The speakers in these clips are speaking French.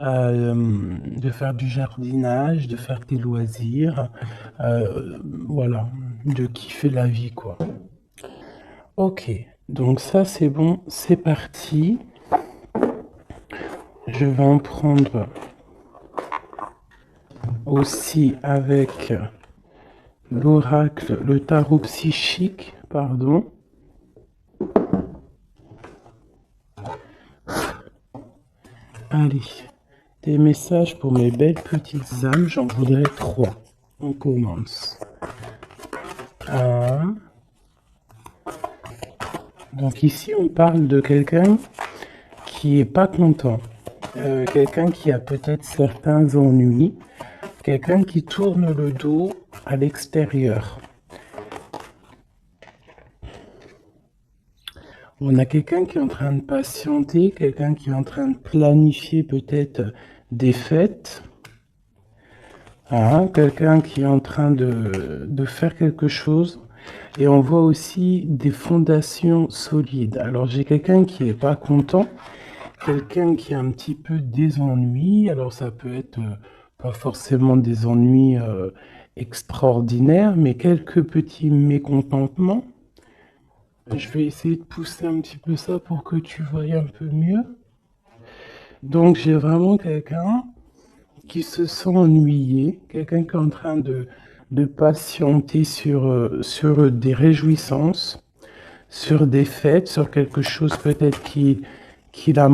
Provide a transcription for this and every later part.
de faire du jardinage, de faire tes loisirs, voilà, de kiffer la vie, quoi. Ok, donc ça c'est bon, c'est parti. Je vais en prendre aussi avec l'oracle, le tarot psychique, pardon. Allez, des messages pour mes belles petites âmes, j'en voudrais 3. On commence. 1. Donc ici, on parle de quelqu'un qui est pas content. Quelqu'un qui a peut-être certains ennuis. Quelqu'un qui tourne le dos à l'extérieur. On a quelqu'un qui est en train de patienter, quelqu'un qui est en train de planifier peut-être des fêtes. Quelqu'un qui est en train de faire quelque chose. Et on voit aussi des fondations solides. Alors j'ai quelqu'un qui n'est pas content, quelqu'un qui a un petit peu des ennuis. Alors ça peut être pas forcément des ennuis extraordinaires, mais quelques petits mécontentements. Je vais essayer de pousser un petit peu ça pour que tu voies un peu mieux. Donc j'ai vraiment quelqu'un qui se sent ennuyé, quelqu'un qui est en train de patienter sur des réjouissances, sur des fêtes, sur quelque chose peut-être qu'il a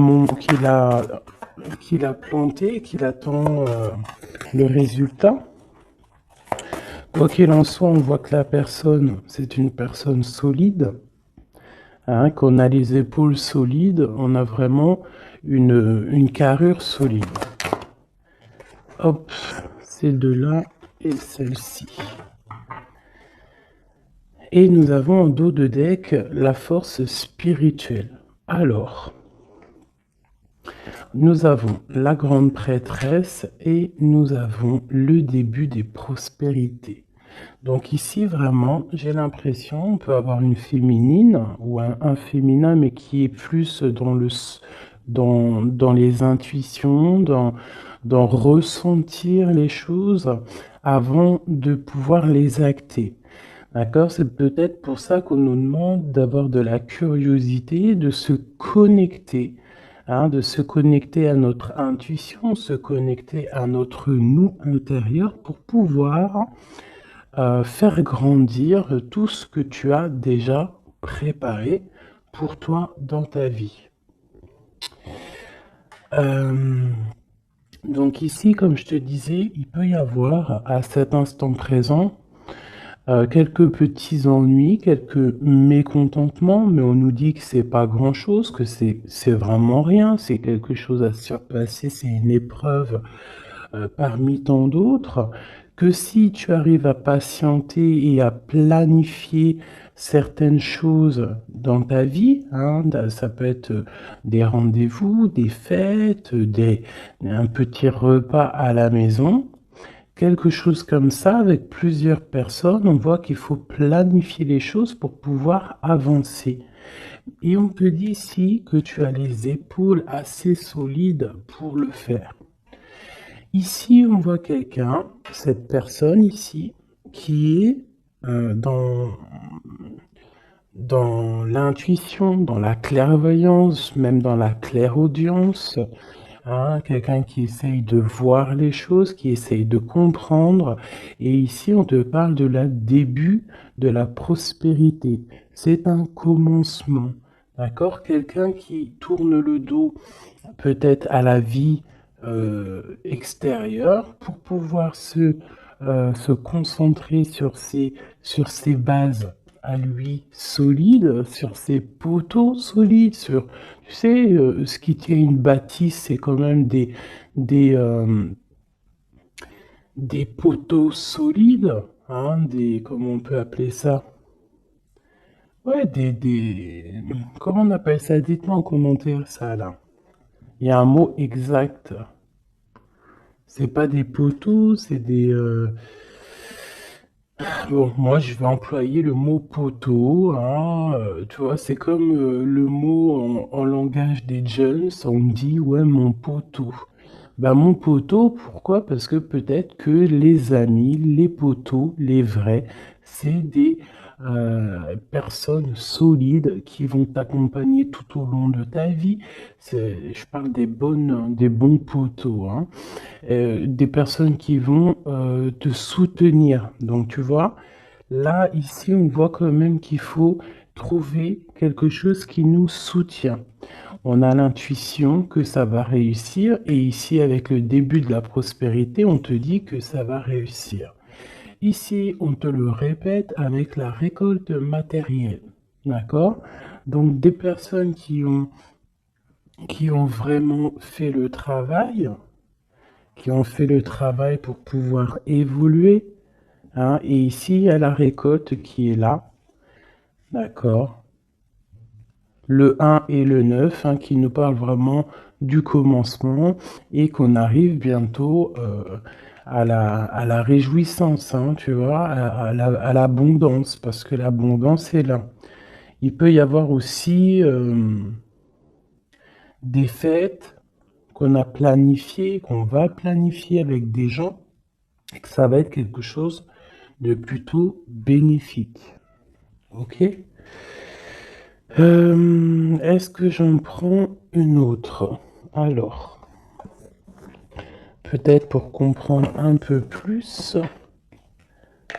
planté, qu'il attend le résultat. Quoi qu'il en soit, on voit que la personne, c'est une personne solide, qu'on a les épaules solides, on a vraiment une carrure solide. Hop, ces deux-là et celle-ci. Et nous avons en dos de deck la force spirituelle. Alors, nous avons la grande prêtresse et nous avons le début des prospérités. Donc ici, vraiment, j'ai l'impression, on peut avoir une féminine ou un féminin, mais qui est plus dans les intuitions, dans ressentir les choses avant de pouvoir les acter. D'accord? C'est peut-être pour ça qu'on nous demande d'avoir de la curiosité, de se connecter, de se connecter à notre intuition, se connecter à notre nous intérieur pour pouvoir faire grandir tout ce que tu as déjà préparé pour toi dans ta vie. Donc ici, comme je te disais, il peut y avoir à cet instant présent quelques petits ennuis, quelques mécontentements, mais on nous dit que c'est pas grand-chose, que c'est vraiment rien, c'est quelque chose à surpasser, c'est une épreuve parmi tant d'autres, que si tu arrives à patienter et à planifier certaines choses dans ta vie, ça peut être des rendez-vous, des fêtes, un petit repas à la maison, quelque chose comme ça avec plusieurs personnes, on voit qu'il faut planifier les choses pour pouvoir avancer. Et on te dit ici que tu as les épaules assez solides pour le faire. Ici, on voit quelqu'un, cette personne ici, qui est dans l'intuition, dans la clairvoyance, même dans la clairaudience, quelqu'un qui essaye de voir les choses, qui essaye de comprendre. Et ici, on te parle de la début de la prospérité. C'est un commencement, d'accord? Quelqu'un qui tourne le dos peut-être à la vie extérieure pour pouvoir se concentrer sur ses bases à lui solides, sur ses poteaux solides, tu sais, ce qui tient une bâtisse, c'est quand même des, euh, des poteaux solides, comment on peut appeler ça? Ouais, comment on appelle ça? Dites-moi en commentaire ça là. Il y a un mot exact. C'est pas des poteaux, c'est des... Bon, moi, je vais employer le mot poteau, hein, tu vois, c'est comme le mot en langage des jeunes, on me dit, ouais, mon poteau. Ben, mon poteau, pourquoi? Parce que peut-être que les amis, les poteaux, les vrais, c'est des personnes solides qui vont t'accompagner tout au long de ta vie. Je parle des bons poteaux, hein. Des personnes qui vont te soutenir. Donc, tu vois, là, ici, on voit quand même qu'il faut trouver quelque chose qui nous soutient. On a l'intuition que ça va réussir et ici, avec le début de la prospérité, on te dit que ça va réussir. Ici, on te le répète avec la récolte matérielle. D'accord? Donc, des personnes qui ont vraiment fait le travail, qui ont fait le travail pour pouvoir évoluer, hein, et ici, il y a la récolte qui est là. D'accord? Le 1 et le 9, hein, qui nous parlent vraiment du commencement et qu'on arrive bientôt à la réjouissance, hein, tu vois, à l'abondance, parce que l'abondance est là. Il peut y avoir aussi des fêtes qu'on a planifiées, qu'on va planifier avec des gens, et que ça va être quelque chose de plutôt bénéfique. Ok? Est-ce que j'en prends une autre? Alors, peut-être pour comprendre un peu plus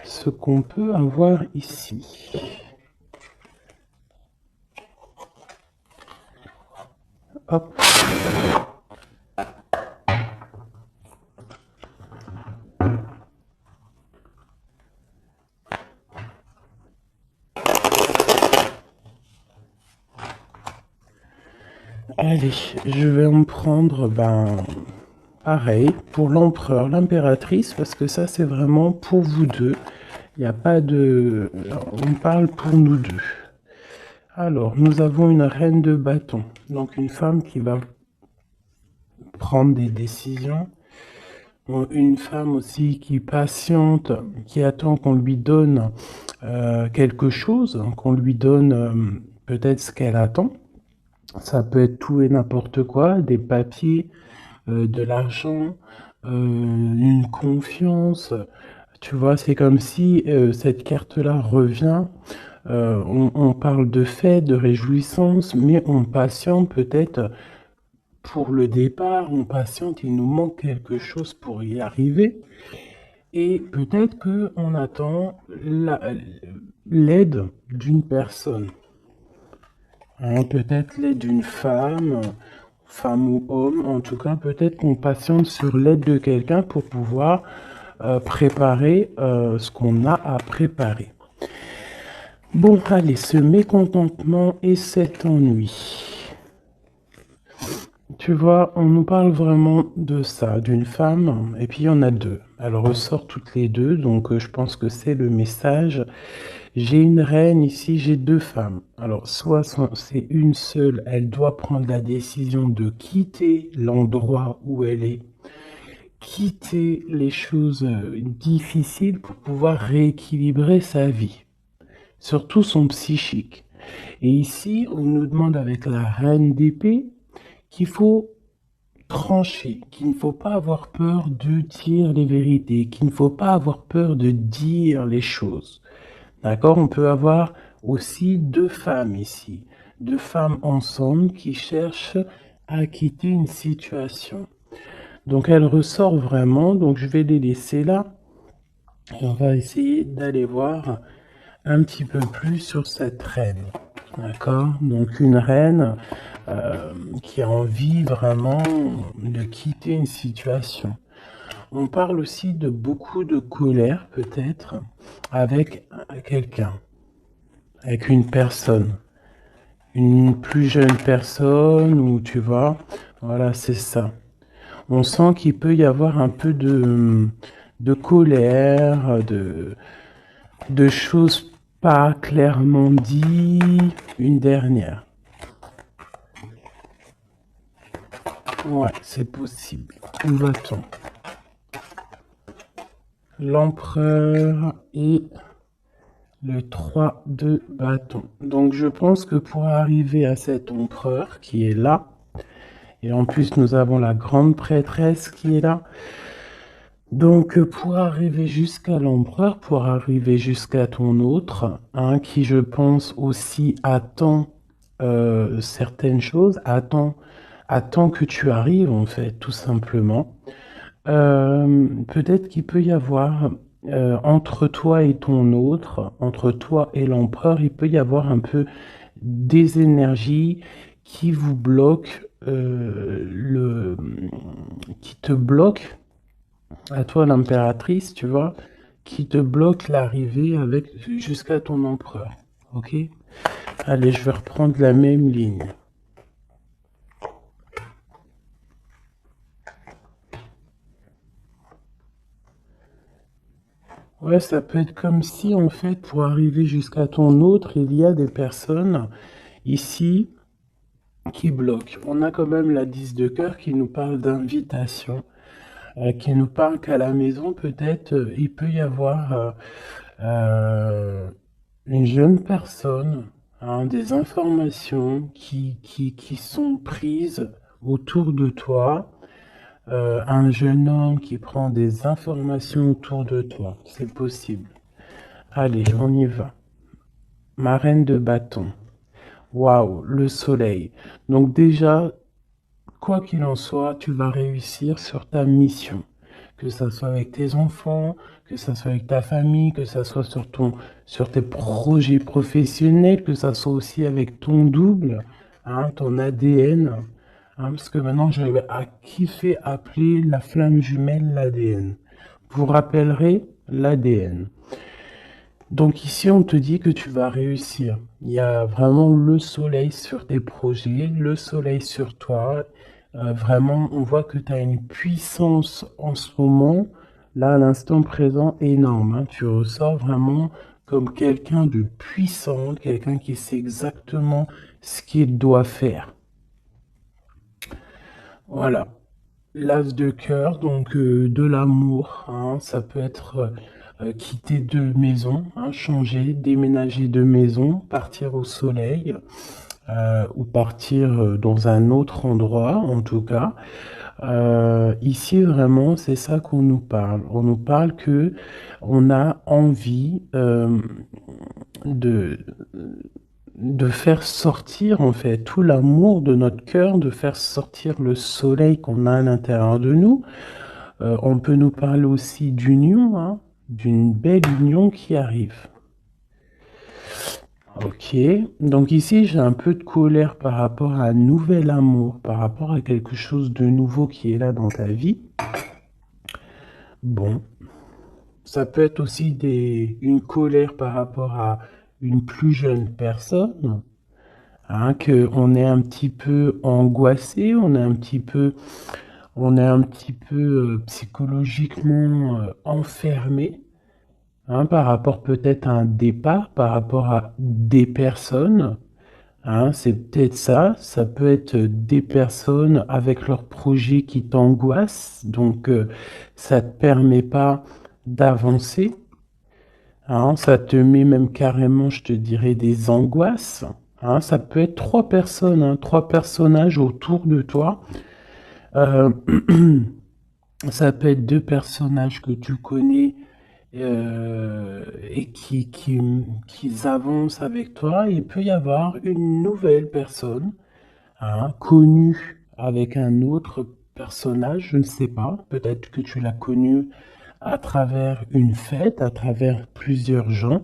ce qu'on peut avoir ici. Hop. Allez, je vais en prendre, pareil, pour l'empereur, l'impératrice, parce que ça, c'est vraiment pour vous deux. Il n'y a pas de... On parle pour nous deux. Alors, nous avons une reine de bâton, donc une femme qui va prendre des décisions. Une femme aussi qui patiente, qui attend qu'on lui donne quelque chose, qu'on lui donne peut-être ce qu'elle attend. Ça peut être tout et n'importe quoi, des papiers, de l'argent, une confiance. Tu vois, c'est comme si cette carte-là revient. On parle de fête, de réjouissance, mais on patiente peut-être pour le départ, on patiente, il nous manque quelque chose pour y arriver. Et peut-être qu'on attend l'aide d'une personne. Hein, peut-être l'aide d'une femme, femme ou homme. En tout cas, peut-être qu'on patiente sur l'aide de quelqu'un pour pouvoir préparer ce qu'on a à préparer. Bon, allez, ce mécontentement et cet ennui. Tu vois, on nous parle vraiment de ça, d'une femme, et puis il y en a deux. Elle ressort toutes les deux, donc je pense que c'est le message. J'ai une reine ici, j'ai deux femmes. Alors, soit c'est une seule, elle doit prendre la décision de quitter l'endroit où elle est, quitter les choses difficiles pour pouvoir rééquilibrer sa vie, surtout son psychique. Et ici, on nous demande avec la reine d'épée qu'il faut trancher, qu'il ne faut pas avoir peur de dire les vérités, qu'il ne faut pas avoir peur de dire les choses. D'accord? On peut avoir aussi deux femmes ici, deux femmes ensemble qui cherchent à quitter une situation. Donc elle ressort vraiment, donc je vais les laisser là et on va essayer d'aller voir un petit peu plus sur cette reine. D'accord? Donc une reine qui a envie vraiment de quitter une situation. On parle aussi de beaucoup de colère peut-être avec quelqu'un, avec une personne, une plus jeune personne ou tu vois, voilà, c'est ça. On sent qu'il peut y avoir un peu de colère, de choses pas clairement dites. Une dernière. Ouais, c'est possible. Où va-t-on? l'empereur et le 3 de bâton. Donc je pense que pour arriver à cet empereur qui est là, et en plus nous avons la grande prêtresse qui est là, donc pour arriver jusqu'à l'empereur, pour arriver jusqu'à ton autre, hein, qui je pense aussi attend certaines choses, attend que tu arrives en fait, tout simplement. Peut-être qu'il peut y avoir entre toi et ton autre, entre toi et l'empereur, il peut y avoir un peu des énergies qui vous bloquent, qui te bloquent, à toi l'impératrice, tu vois, qui te bloquent l'arrivée avec jusqu'à ton empereur. Ok? Allez, je vais reprendre la même ligne. Ouais, ça peut être comme si, en fait, pour arriver jusqu'à ton autre, il y a des personnes ici qui bloquent. On a quand même la 10 de cœur qui nous parle d'invitation, qui nous parle qu'à la maison, peut-être, il peut y avoir une jeune personne, hein, des informations qui sont prises autour de toi, un jeune homme qui prend des informations autour de toi. C'est possible. Allez, on y va. Ma reine de bâton. Waouh, le soleil. Donc déjà, quoi qu'il en soit, tu vas réussir sur ta mission. Que ça soit avec tes enfants, que ça soit avec ta famille, que ça soit sur tes projets professionnels, que ça soit aussi avec ton double, hein, ton ADN. Hein, parce que maintenant, j'ai kiffé appeler la flamme jumelle l'ADN. Vous rappellerez l'ADN. Donc ici, on te dit que tu vas réussir. Il y a vraiment le soleil sur tes projets, le soleil sur toi. Vraiment, on voit que tu as une puissance en ce moment, là, à l'instant présent, énorme. Hein. Tu ressors vraiment comme quelqu'un de puissant, quelqu'un qui sait exactement ce qu'il doit faire. Voilà. L'as de cœur, donc de l'amour, hein, ça peut être quitter de maison, hein, changer, déménager de maison, partir au soleil ou partir dans un autre endroit en tout cas. Ici vraiment c'est ça qu'on nous parle. On nous parle que on a envie de faire sortir en fait tout l'amour de notre cœur, de faire sortir le soleil qu'on a à l'intérieur de nous. On peut nous parler aussi d'union, hein, d'une belle union qui arrive. Ok, donc ici j'ai un peu de colère par rapport à un nouvel amour, par rapport à quelque chose de nouveau qui est là dans ta vie. Bon, ça peut être aussi une colère par rapport à une plus jeune personne, hein, qu'on est un petit peu angoissé, on est un petit peu psychologiquement enfermé, hein, par rapport peut-être à un départ, par rapport à des personnes. Hein, c'est peut-être ça. Ça peut être des personnes avec leurs projets qui t'angoissent. Donc, ça te permet pas d'avancer. Hein, ça te met même carrément, je te dirais, des angoisses. Hein, ça peut être trois personnes, hein, trois personnages autour de toi. Euh, Ça peut être deux personnages que tu connais et qui avancent avec toi. Il peut y avoir une nouvelle personne, hein, connue avec un autre personnage, je ne sais pas. Peut-être que tu l'as connu à travers une fête, à travers plusieurs gens.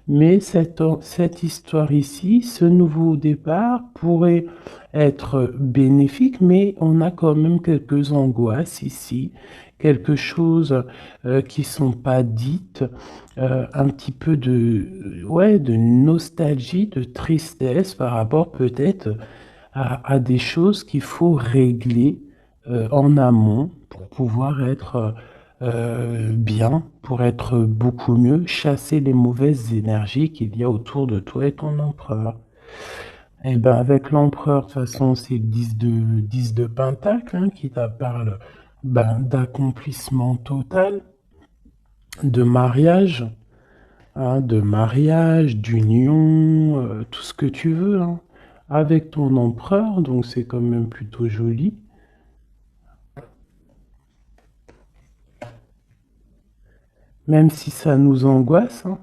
Mais cette histoire ici, ce nouveau départ pourrait être bénéfique, mais on a quand même quelques angoisses ici, quelque chose qui sont pas dites, un petit peu ouais, de nostalgie, de tristesse par rapport peut-être à des choses qu'il faut régler en amont pour pouvoir être bien, pour être beaucoup mieux, chasser les mauvaises énergies qu'il y a autour de toi et ton empereur. Et ben avec l'empereur, de toute façon, c'est le 10 de Pentacle hein, qui te parle ben, d'accomplissement total. de mariage, hein, d'union, tout ce que tu veux, hein, avec ton empereur, donc c'est quand même plutôt joli. Même si ça nous angoisse, hein,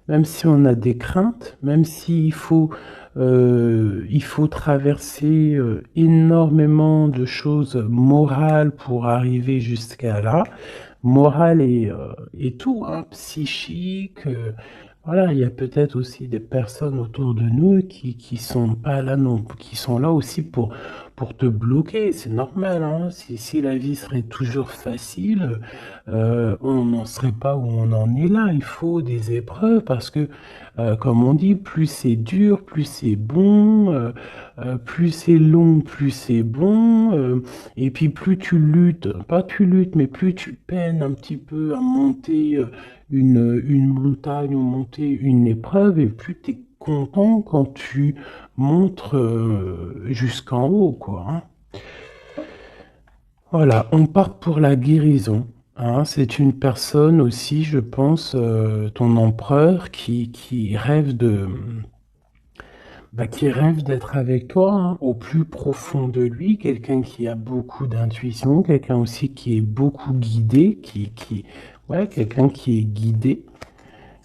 même si on a des craintes, même il faut traverser énormément de choses morales pour arriver jusqu'à là, morale et tout, hein, psychique. Voilà, il y a peut-être aussi des personnes autour de nous qui sont pas là non, qui sont là aussi pour te bloquer. C'est normal, hein. Si la vie serait toujours facile, on n'en serait pas où on en est là. Il faut des épreuves parce que, comme on dit, plus c'est dur, plus c'est bon, plus c'est long, plus c'est bon. Et puis plus tu luttes, pas tu luttes, mais plus tu peines un petit peu à monter une montagne ou monter une épreuve, et plus tu es content quand tu montes jusqu'en haut, quoi, hein. Voilà, on part pour la guérison, hein. C'est une personne aussi, je pense, ton empereur, qui rêve qui rêve d'être avec toi, hein, au plus profond de lui, quelqu'un qui a beaucoup d'intuition, quelqu'un aussi qui est beaucoup guidé, ouais, quelqu'un qui est guidé,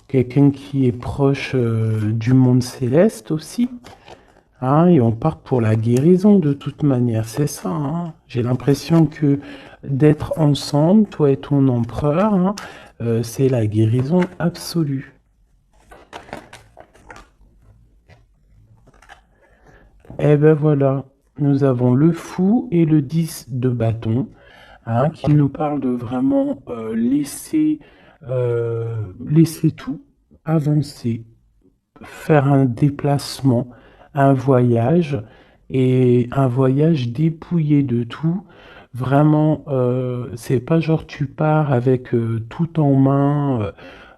quelqu'un qui est proche du monde céleste aussi, hein, et on part pour la guérison de toute manière, c'est ça, hein. J'ai l'impression que d'être ensemble, toi et ton empereur, hein, c'est la guérison absolue. Eh ben voilà, nous avons le fou et le 10 de bâton, hein, qui nous parle de vraiment laisser tout, avancer, faire un déplacement, un voyage, et un voyage dépouillé de tout. Vraiment, c'est pas genre tu pars avec tout en main,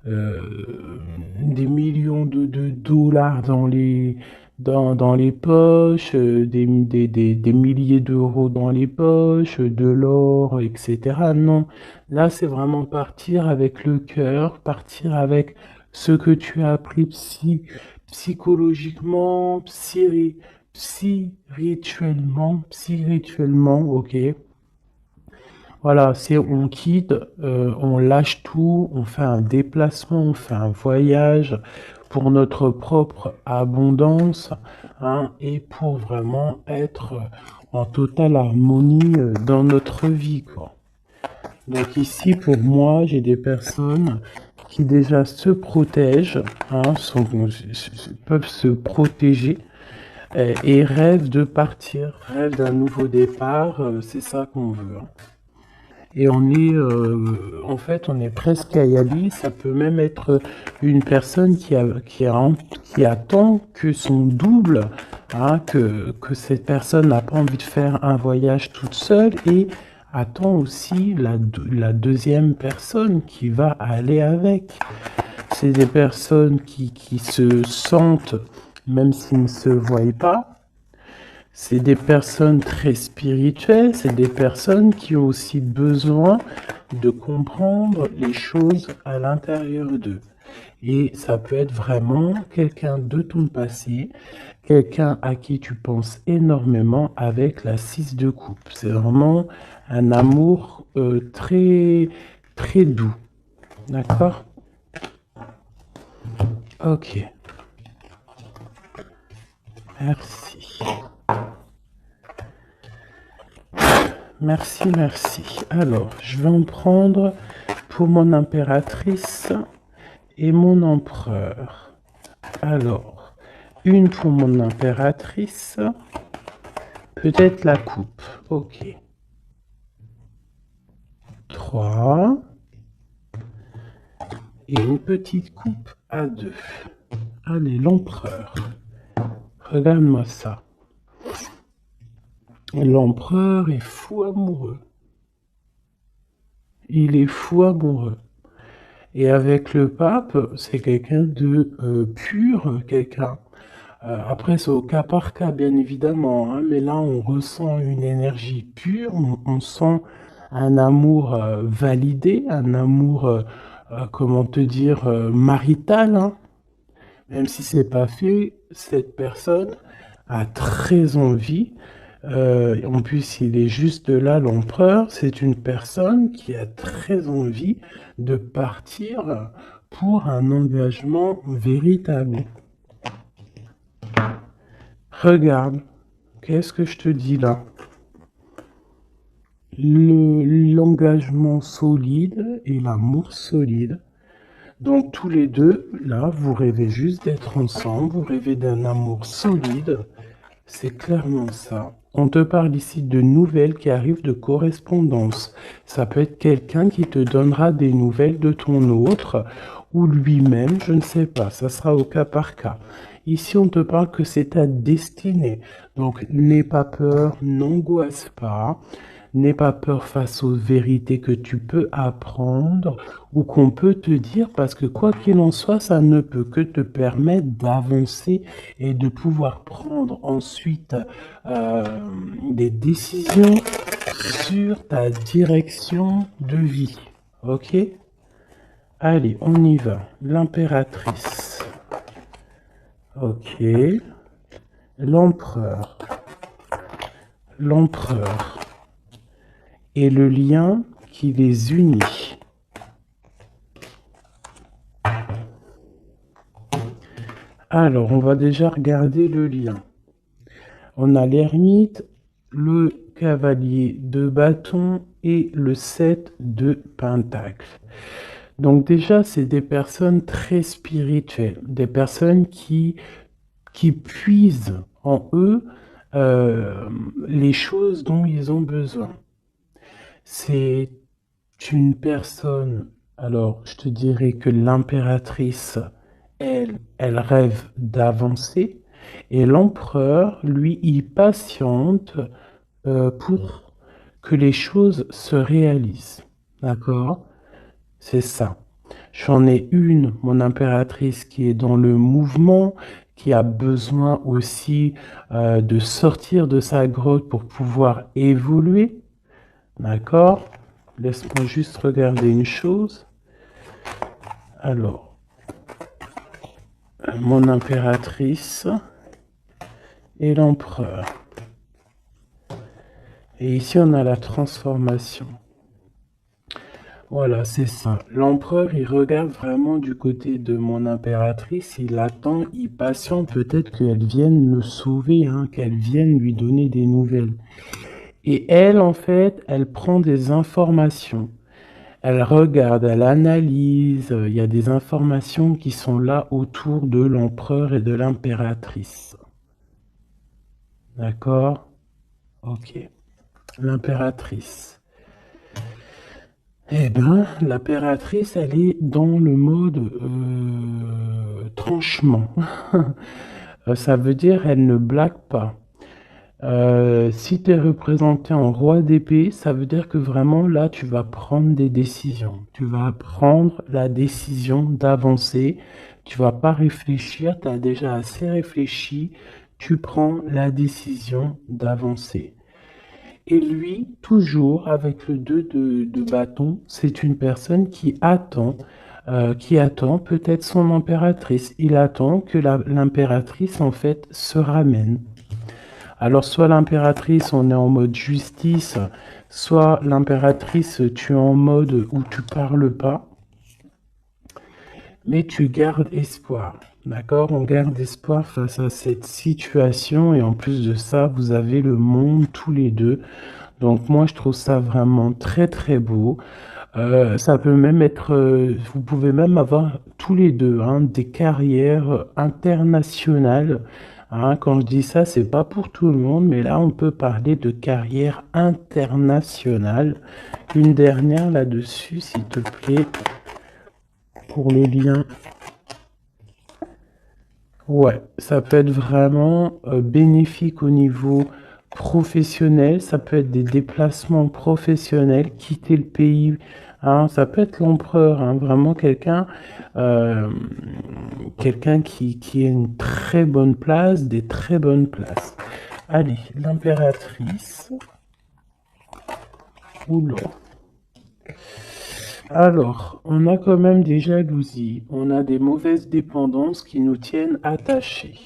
des millions de dollars dans les poches, des milliers d'euros dans les poches, de l'or, etc. Non, là c'est vraiment partir avec le cœur, partir avec ce que tu as appris psychologiquement, spirituellement, ok. Voilà, c'est on quitte, on lâche tout, on fait un déplacement, on fait un voyage pour notre propre abondance, hein, et pour vraiment être en totale harmonie dans notre vie, quoi. Donc ici, pour moi, j'ai des personnes qui déjà se protègent, hein, peuvent se protéger et rêvent de partir, rêvent d'un nouveau départ, c'est ça qu'on veut, hein. Et en fait, on est presque à y aller. Ça peut même être une personne qui attend que son double, hein, que cette personne n'a pas envie de faire un voyage toute seule et attend aussi la deuxième personne qui va aller avec. C'est des personnes qui se sentent, même s'ils ne se voient pas, c'est des personnes très spirituelles, c'est des personnes qui ont aussi besoin de comprendre les choses à l'intérieur d'eux. Et ça peut être vraiment quelqu'un de ton passé, quelqu'un à qui tu penses énormément avec la 6 de coupe. C'est vraiment un amour très, très doux. D'accord? Ok. Merci. Merci, merci. Alors, je vais en prendre pour mon impératrice et mon empereur. Alors, une pour mon impératrice, peut-être la coupe. Ok. 3. Et une petite coupe à 2. Allez, l'empereur. Regarde-moi ça. L'empereur est fou amoureux. Il est fou amoureux. Et avec le pape, c'est quelqu'un de pur, quelqu'un. Après, c'est au cas par cas, bien évidemment, hein, mais là, on ressent une énergie pure, on sent un amour validé, un amour, comment te dire, marital, hein. Même si c'est pas fait, cette personne a très envie. En plus, il est juste là, l'empereur. C'est une personne qui a très envie de partir pour un engagement véritable. Regarde, qu'est-ce que je te dis là? L'engagement solide et l'amour solide. Donc tous les deux, là, vous rêvez juste d'être ensemble, vous rêvez d'un amour solide. C'est clairement ça. On te parle ici de nouvelles qui arrivent de correspondance. Ça peut être quelqu'un qui te donnera des nouvelles de ton autre ou lui-même, je ne sais pas. Ça sera au cas par cas. Ici, on te parle que c'est ta destinée. Donc, n'aie pas peur, n'angoisse pas. N'aie pas peur face aux vérités que tu peux apprendre ou qu'on peut te dire, parce que quoi qu'il en soit, ça ne peut que te permettre d'avancer et de pouvoir prendre ensuite des décisions sur ta direction de vie. Ok? Allez, on y va. L'impératrice. Ok. L'empereur. L'empereur. Et le lien qui les unit. Alors, on va déjà regarder le lien. On a l'ermite, le cavalier de bâton et le 7 de pentacles. Donc déjà, c'est des personnes très spirituelles, des personnes qui puisent en eux les choses dont ils ont besoin. C'est une personne, alors je te dirais que l'impératrice, elle rêve d'avancer, et l'empereur, lui, il patiente pour que les choses se réalisent. D'accord? C'est ça. J'en ai une, mon impératrice, qui est dans le mouvement, qui a besoin aussi de sortir de sa grotte pour pouvoir évoluer. D'accord? Laisse-moi juste regarder une chose. Alors, mon impératrice et l'empereur. Et ici, on a la transformation. Voilà, c'est ça. L'empereur, il regarde vraiment du côté de mon impératrice. Il attend, il patiente peut-être qu'elle vienne le sauver, hein, qu'elle vienne lui donner des nouvelles. Et elle, en fait, elle prend des informations. Elle regarde, elle analyse. Il y a des informations qui sont là autour de l'empereur et de l'impératrice. D'accord? Ok. L'impératrice. Eh bien, l'impératrice, elle est dans le mode tranchement. Ça veut dire elle ne blague pas. Si tu es représenté en roi d'épée, ça veut dire que vraiment là, tu vas prendre des décisions. Tu vas prendre la décision d'avancer. Tu vas pas réfléchir, tu as déjà assez réfléchi. Tu prends la décision d'avancer. Et lui, toujours avec le 2 de bâton, c'est une personne qui attend peut-être son impératrice. Il attend que l'impératrice, en fait, se ramène. Alors, soit l'impératrice, on est en mode justice, soit l'impératrice, tu es en mode où tu parles pas, mais tu gardes espoir. D'accord? On garde espoir face à cette situation, et en plus de ça, vous avez le monde tous les deux. Donc moi, je trouve ça vraiment très très beau. Ça peut même être, vous pouvez même avoir tous les deux hein, des carrières internationales. Hein. Quand je dis ça, c'est pas pour tout le monde, mais là, on peut parler de carrière internationale. Une dernière là-dessus, s'il te plaît, pour le lien. Ouais, ça peut être vraiment bénéfique au niveau professionnel, ça peut être des déplacements professionnels, quitter le pays, hein, ça peut être l'empereur, hein, vraiment euh, quelqu'un qui a une très bonne place, des très bonnes places. Allez, l'impératrice. Oula, Alors, on a quand même des jalousies, on a des mauvaises dépendances qui nous tiennent attachés.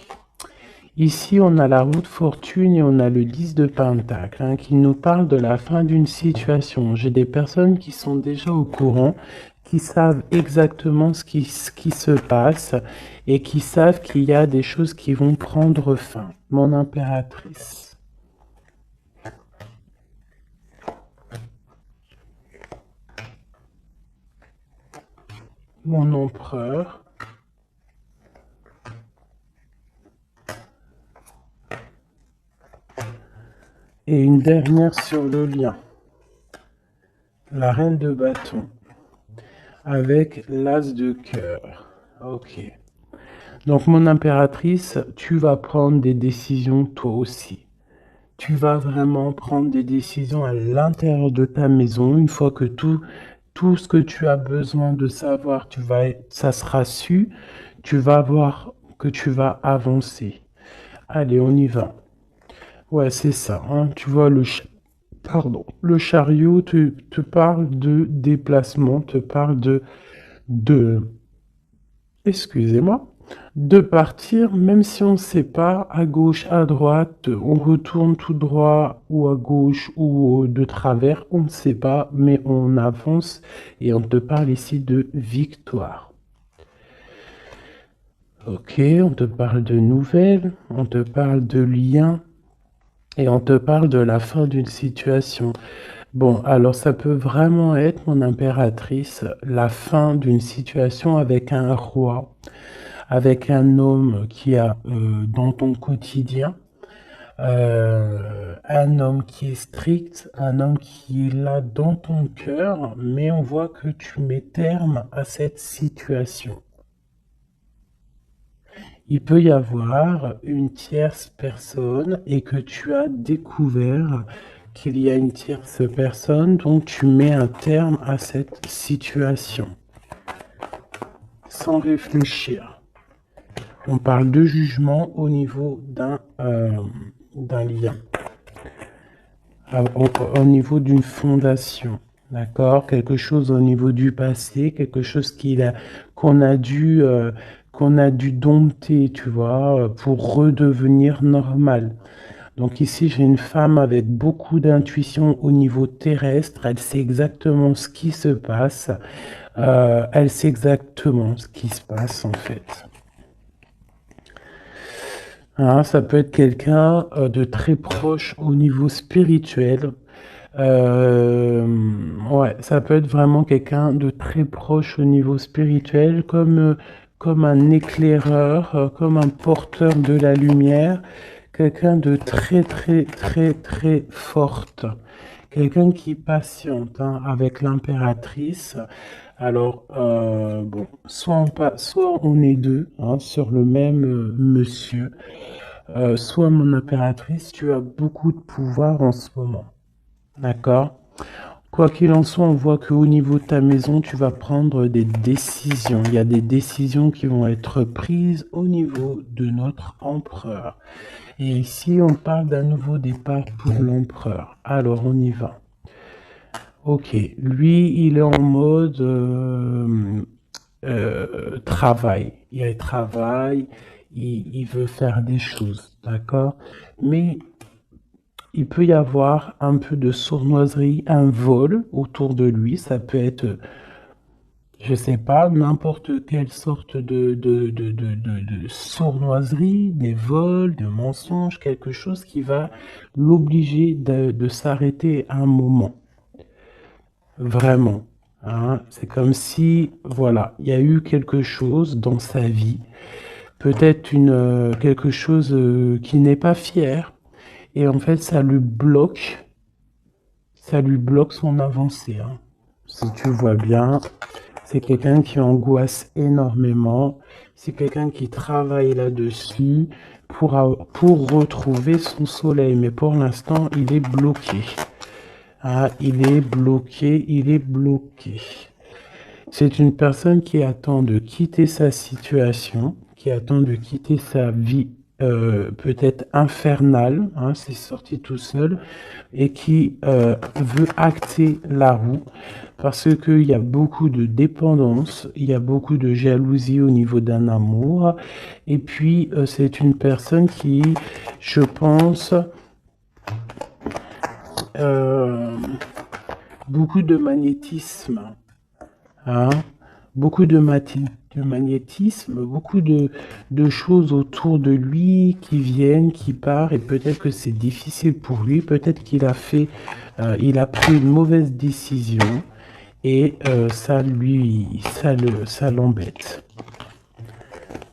Ici, on a la roue de fortune et on a le 10 de pentacle hein, qui nous parle de la fin d'une situation. J'ai des personnes qui sont déjà au courant, qui savent exactement ce qui se passe et qui savent qu'il y a des choses qui vont prendre fin. Mon impératrice. Mon empereur. Et une dernière sur le lien. La reine de bâton. Avec l'as de cœur. Ok. Donc mon impératrice, tu vas prendre des décisions toi aussi. Tu vas vraiment prendre des décisions à l'intérieur de ta maison. Une fois que tout ce que tu as besoin de savoir, ça sera su. Tu vas voir que tu vas avancer. Allez, on y va. Ouais, c'est ça. Hein. Tu vois, le chariot te parle de déplacement, te parle de, excusez-moi, de partir, même si on ne sait pas, à gauche, à droite, on retourne tout droit, ou à gauche, ou de travers, on ne sait pas, mais on avance, et on te parle ici de victoire. Ok, on te parle de nouvelles, on te parle de liens, et on te parle de la fin d'une situation. Bon, alors ça peut vraiment être, mon impératrice, la fin d'une situation avec un roi, avec un homme qui a dans ton quotidien, un homme qui est strict, un homme qui est là dans ton cœur, mais on voit que tu mets terme à cette situation. Il peut y avoir une tierce personne et que tu as découvert qu'il y a une tierce personne, donc tu mets un terme à cette situation. Sans réfléchir. On parle de jugement au niveau d'un lien, au niveau d'une fondation, d'accord? Quelque chose au niveau du passé, quelque chose qu'on a dû dompter, tu vois, pour redevenir normal. Donc ici, j'ai une femme avec beaucoup d'intuition au niveau terrestre. Elle sait exactement ce qui se passe. Elle sait exactement ce qui se passe en fait. Hein, ça peut être quelqu'un de très proche au niveau spirituel. Euh, ouais, ça peut être vraiment quelqu'un de très proche au niveau spirituel, comme un éclaireur, comme un porteur de la lumière, quelqu'un de très, très, très, très forte. Quelqu'un qui patiente hein, avec l'impératrice. Alors, bon, soit on est deux hein, sur le même monsieur, soit mon impératrice, tu as beaucoup de pouvoir en ce moment. D'accord? Quoi qu'il en soit, on voit qu'au niveau de ta maison, tu vas prendre des décisions. Il y a des décisions qui vont être prises au niveau de notre empereur. Et ici, on parle d'un nouveau départ pour l'empereur. Alors, on y va. Ok, lui, il est en mode travail. Il travaille, il veut faire des choses, d'accord? Mais il peut y avoir un peu de sournoiserie, un vol autour de lui. Ça peut être, je sais pas, n'importe quelle sorte de sournoiserie, des vols, de mensonges, quelque chose qui va l'obliger de s'arrêter à un moment. Vraiment. Hein. C'est comme si, voilà, il y a eu quelque chose dans sa vie, peut-être quelque chose qui n'est pas fier, et en fait, ça lui bloque son avancée. Hein. Si tu vois bien, c'est quelqu'un qui angoisse énormément, c'est quelqu'un qui travaille là-dessus pour retrouver son soleil, mais pour l'instant, il est bloqué. Ah, il est bloqué, il est bloqué. C'est une personne qui attend de quitter sa situation, qui attend de quitter sa vie peut-être infernal, hein, c'est sorti tout seul, et qui veut acter la roue, parce qu'il y a beaucoup de dépendance, il y a beaucoup de jalousie au niveau d'un amour, et puis c'est une personne qui, je pense, beaucoup de magnétisme, hein, beaucoup de magnétisme, beaucoup de choses autour de lui qui viennent, qui partent, et peut-être que c'est difficile pour lui, peut-être qu'il a fait, il a pris une mauvaise décision, et ça l'embête,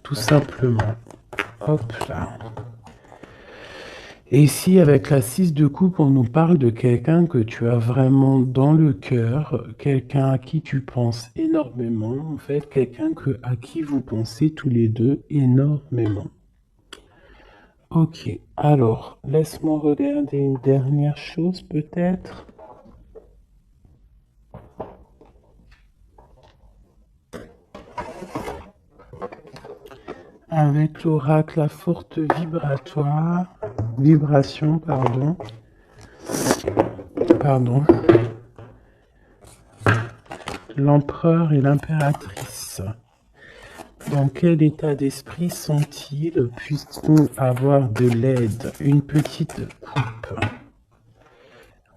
tout simplement. Hop là. Et ici, avec la 6 de coupe, on nous parle de quelqu'un que tu as vraiment dans le cœur, quelqu'un à qui tu penses énormément, en fait, quelqu'un à qui vous pensez tous les deux énormément. Ok, alors, laisse-moi regarder une dernière chose peut-être. Avec l'oracle à forte vibration, pardon. L'empereur et l'impératrice. Dans quel état d'esprit sont-ils? Puisse-t-on avoir de l'aide? Une petite coupe.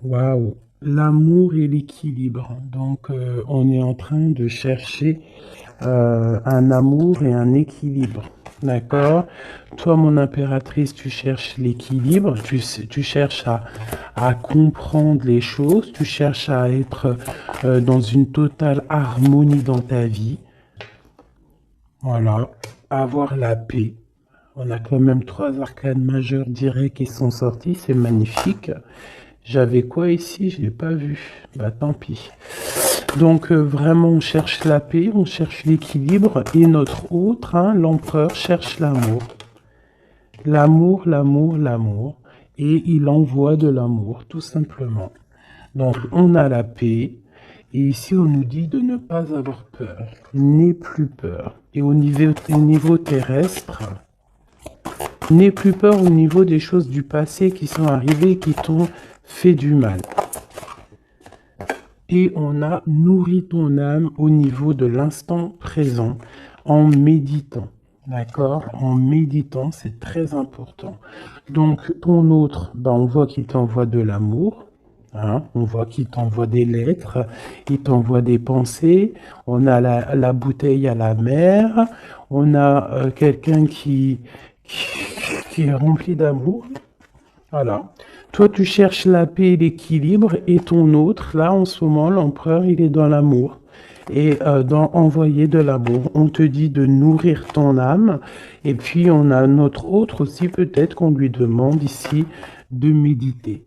Waouh! L'amour et l'équilibre. Donc, on est en train de chercher un amour et un équilibre. D'accord? Toi, mon impératrice, tu cherches l'équilibre, tu cherches à comprendre les choses, tu cherches à être dans une totale harmonie dans ta vie. Voilà, avoir la paix. On a quand même 3 arcanes majeures directs qui sont sortis, c'est magnifique. J'avais quoi ici? Je l'ai pas vu. Bah tant pis. Donc vraiment on cherche la paix, on cherche l'équilibre, et notre autre, hein, l'empereur, cherche l'amour. L'amour, l'amour, l'amour. Et il envoie de l'amour, tout simplement. Donc on a la paix. Et ici, on nous dit de ne pas avoir peur. N'aie plus peur. Et au niveau terrestre, n'aie plus peur au niveau des choses du passé qui sont arrivées, qui t'ont fait du mal. Et on a nourri ton âme au niveau de l'instant présent en méditant. D'accord? En méditant, c'est très important. Donc, ton autre, on voit qu'il t'envoie de l'amour. Hein, on voit qu'il t'envoie des lettres, il t'envoie des pensées, on a la bouteille à la mer, on a quelqu'un qui est rempli d'amour. Voilà. Toi, tu cherches la paix et l'équilibre, et ton autre, là, en ce moment, l'empereur, il est dans l'amour. Et dans envoyer de l'amour, on te dit de nourrir ton âme, et puis on a notre autre aussi, peut-être qu'on lui demande ici de méditer.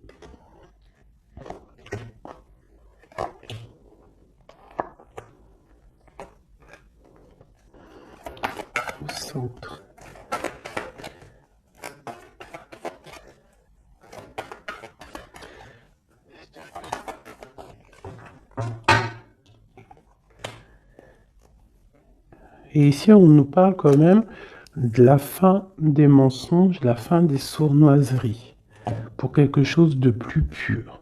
Centre. Et ici, on nous parle quand même de la fin des mensonges, la fin des sournoiseries, pour quelque chose de plus pur.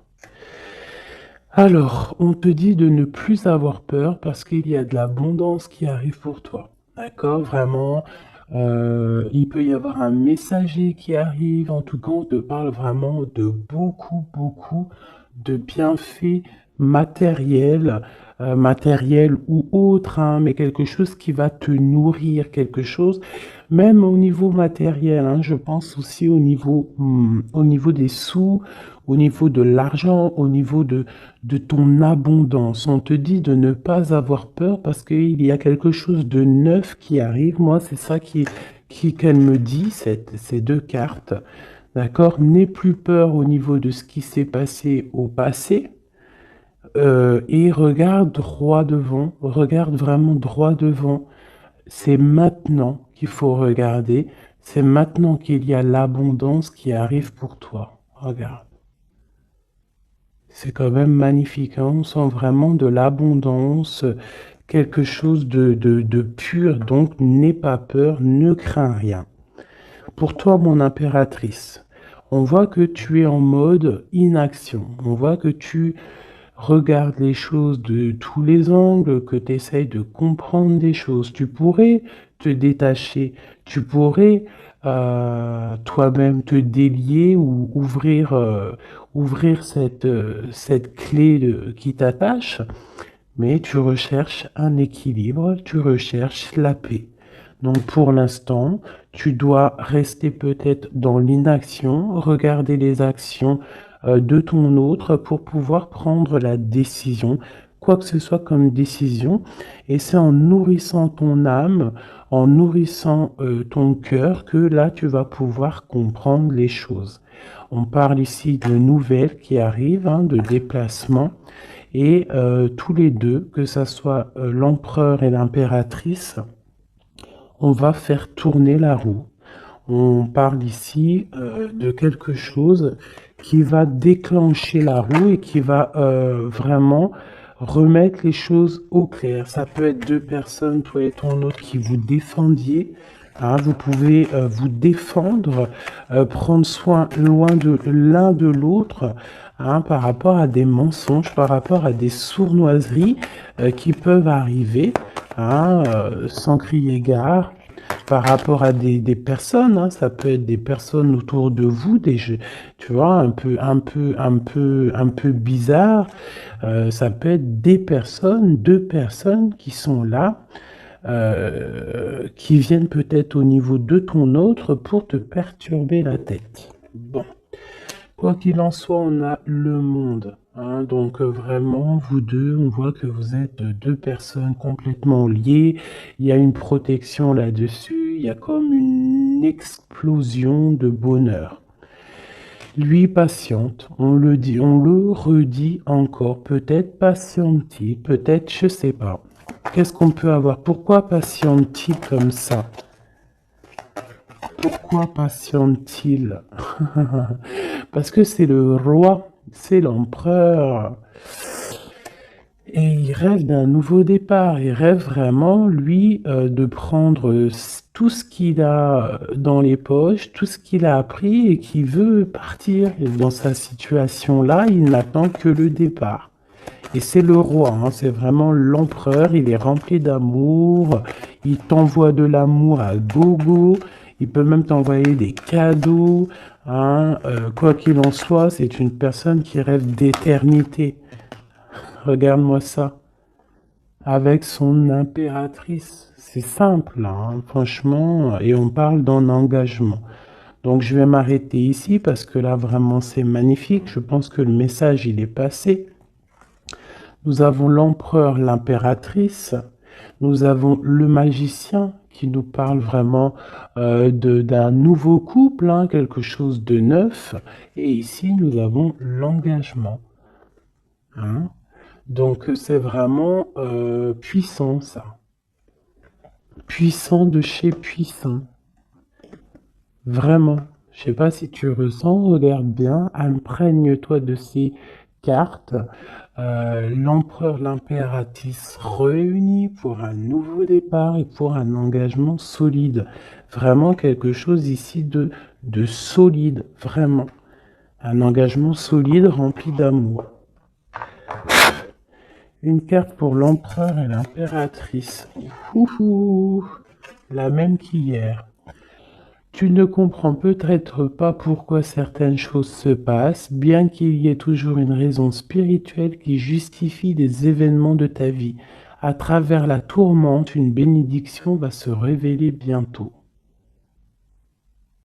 Alors, on te dit de ne plus avoir peur parce qu'il y a de l'abondance qui arrive pour toi. D'accord? Vraiment, il peut y avoir un messager qui arrive. En tout cas, on te parle vraiment de beaucoup, beaucoup de bienfaits matériels, matériels ou autres, hein, mais quelque chose qui va te nourrir, quelque chose, même au niveau matériel, hein, je pense aussi au niveau des sous, au niveau de l'argent, au niveau de ton abondance. On te dit de ne pas avoir peur parce qu'il y a quelque chose de neuf qui arrive. Moi, c'est ça qu'elle me dit, ces 2 cartes. D'accord? N'aie plus peur au niveau de ce qui s'est passé au passé. Et regarde droit devant, regarde vraiment droit devant. C'est maintenant qu'il faut regarder, c'est maintenant qu'il y a l'abondance qui arrive pour toi. Regarde. C'est quand même magnifique, hein? On sent vraiment de l'abondance, quelque chose de pur, donc n'aie pas peur, ne crains rien. Pour toi, mon impératrice, on voit que tu es en mode inaction. On voit que tu regardes les choses de tous les angles, que tu essayes de comprendre des choses. Tu pourrais te détacher, tu pourrais toi-même te délier ou ouvrir cette clé qui t'attache, mais tu recherches un équilibre, tu recherches la paix. Donc pour l'instant, tu dois rester peut-être dans l'inaction, regarder les actions de ton autre pour pouvoir prendre la décision, quoi que ce soit comme décision. Et c'est en nourrissant ton âme, en nourrissant ton cœur que là, tu vas pouvoir comprendre les choses. On parle ici de nouvelles qui arrivent, hein, de déplacements. Et tous les deux, que ça soit l'empereur et l'impératrice, on va faire tourner la roue. On parle ici de quelque chose qui va déclencher la roue et qui va vraiment remettre les choses au clair. Ça peut être deux personnes, toi et ton autre, qui vous défendiez. Hein, vous pouvez vous défendre, prendre soin loin de l'un de l'autre, hein, par rapport à des mensonges, par rapport à des sournoiseries qui peuvent arriver, hein, sans crier gare, par rapport à des personnes, hein, ça peut être des personnes autour de vous, tu vois, un peu bizarre. Ça peut être des personnes, deux personnes qui sont là, qui viennent peut-être au niveau de ton autre pour te perturber la tête. Bon. Quoi qu'il en soit, on a le monde. Hein, donc vraiment, vous deux, on voit que vous êtes deux personnes complètement liées. Il y a une protection là-dessus. Il y a comme une explosion de bonheur. Lui patiente, on le dit, on le redit encore. Peut-être patiente-t-il, peut-être, je sais pas. Qu'est-ce qu'on peut avoir? Pourquoi patiente-t-il comme ça? Pourquoi patiente-t-il? Parce que c'est le roi, c'est l'empereur. Et il rêve d'un nouveau départ. Il rêve vraiment, lui, de prendre tout ce qu'il a dans les poches, tout ce qu'il a appris et qui veut partir. Et dans sa situation-là, il n'attend que le départ. Et c'est le roi, hein, c'est vraiment l'empereur. Il est rempli d'amour. Il t'envoie de l'amour à gogo. Il peut même t'envoyer des cadeaux. Hein, quoi qu'il en soit, c'est une personne qui rêve d'éternité. Regarde-moi ça. Avec son impératrice. C'est simple, hein, franchement. Et on parle d'un engagement. Donc je vais m'arrêter ici parce que là, vraiment, c'est magnifique. Je pense que le message, il est passé. Nous avons l'empereur, l'impératrice. Nous avons le magicien qui nous parle vraiment d'un nouveau couple, hein, quelque chose de neuf. Et ici, nous avons l'engagement. Hein. Donc, c'est vraiment puissant, ça. Puissant de chez puissant. Vraiment. Je sais pas si tu ressens, regarde bien, imprègne-toi de ces cartes. L'empereur, l'impératrice réunis pour un nouveau départ et pour un engagement solide. Vraiment quelque chose ici de solide, vraiment. Un engagement solide rempli d'amour. Une carte pour l'empereur et l'impératrice. La même qu'hier. Tu ne comprends peut-être pas pourquoi certaines choses se passent, bien qu'il y ait toujours une raison spirituelle qui justifie les événements de ta vie. À travers la tourmente, une bénédiction va se révéler bientôt.